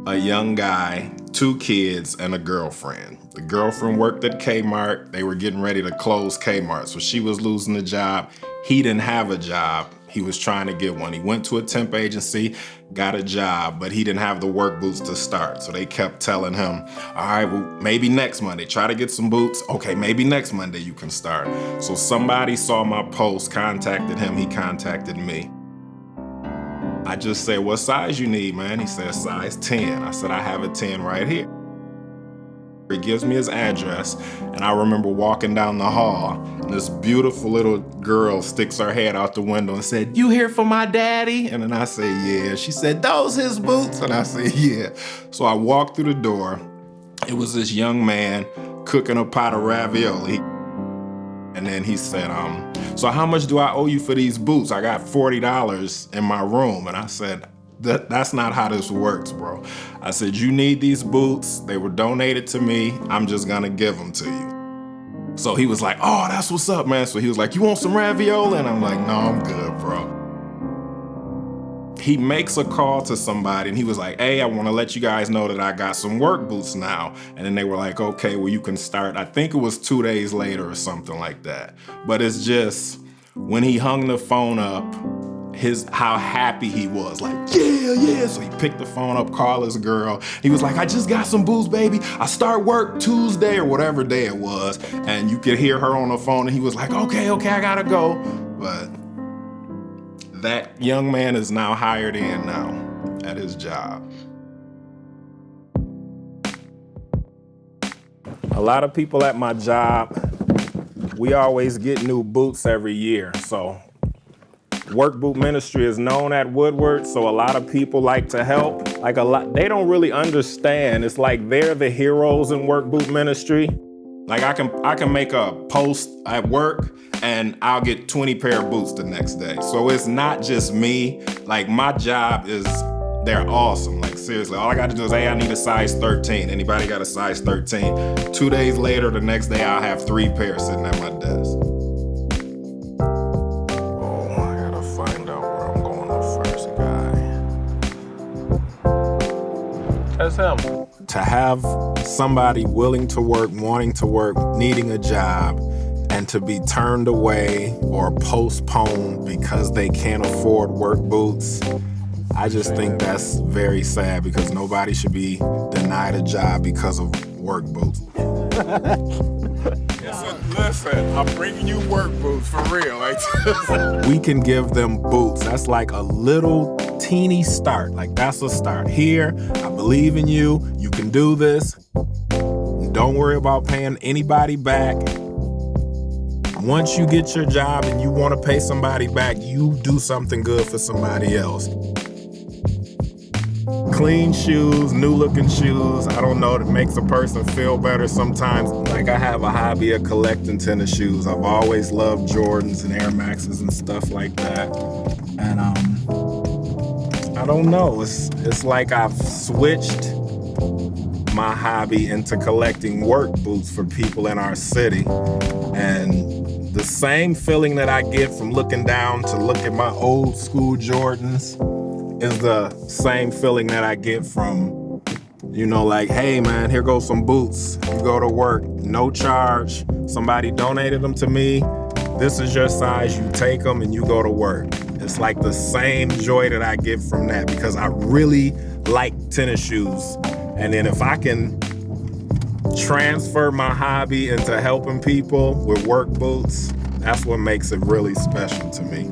a young guy, 2 kids, and a girlfriend. The girlfriend worked at Kmart. They were getting ready to close Kmart, so she was losing a job. He didn't have a job. He was trying to get one. He went to a temp agency, got a job, but he didn't have the work boots to start. So they kept telling him, all right, well, maybe next Monday, try to get some boots. Okay, maybe next Monday you can start. So somebody saw my post, contacted him, he contacted me. I just said, what size you need, man? He said, size 10. I said, I have a 10 right here. He gives me his address, and I remember walking down the hall, and this beautiful little girl sticks her head out the window and said, you here for my daddy? And then I said, yeah. She said, those his boots? And I said, yeah. So I walked through the door. It was this young man cooking a pot of ravioli. And then he said, so how much do I owe you for these boots? I got $40 in my room. And I said, that's not how this works, bro. I said, you need these boots. They were donated to me. I'm just gonna give them to you. So he was like, oh, that's what's up, man. So he was like, you want some ravioli? And I'm like, no, I'm good, bro. He makes a call to somebody and he was like, hey, I wanna let you guys know that I got some work boots now. And then they were like, okay, well, you can start. I think it was 2 days later or something like that. But it's just, when he hung the phone up, how happy he was, like, yeah. So he picked the phone up, called his girl. He was like, I just got some boots, baby. I start work Tuesday or whatever day it was. And you could hear her on the phone and he was like, okay, I gotta go. But that young man is now hired in now at his job. A lot of people at my job, we always get new boots every year. So work boot ministry is known at Woodward, so a lot of people like to help. They don't really understand. It's like they're the heroes in work boot ministry. Like I can make a post at work and I'll get 20 pair of boots the next day. So it's not just me. Like my job is, they're awesome. Like seriously, all I got to do is, hey, I need a size 13. Anybody got a size 13? 2 days later, the next day I'll have 3 pairs sitting at my desk. That's him. To have somebody willing to work, wanting to work, needing a job, and to be turned away or postponed because they can't afford work boots, I just think that's very sad, because nobody should be denied a job because of work boots. Listen, I'm bringing you work boots for real. We can give them boots. That's like a little teeny start. Like that's a start. Here, I believe in you. You can do this. Don't worry about paying anybody back. Once you get your job and you want to pay somebody back, you do something good for somebody else. Clean shoes, new looking shoes, I don't know, that makes a person feel better sometimes. Like I have a hobby of collecting tennis shoes. I've always loved Jordans and Air Maxes and stuff like that. And I don't know, it's like I've switched my hobby into collecting work boots for people in our city. And the same feeling that I get from looking down to look at my old school Jordans is the same feeling that I get from, like, hey man, here goes some boots. You go to work, no charge. Somebody donated them to me. This is your size, you take them and you go to work. It's like the same joy that I get from that, because I really like tennis shoes. And then if I can transfer my hobby into helping people with work boots, that's what makes it really special to me.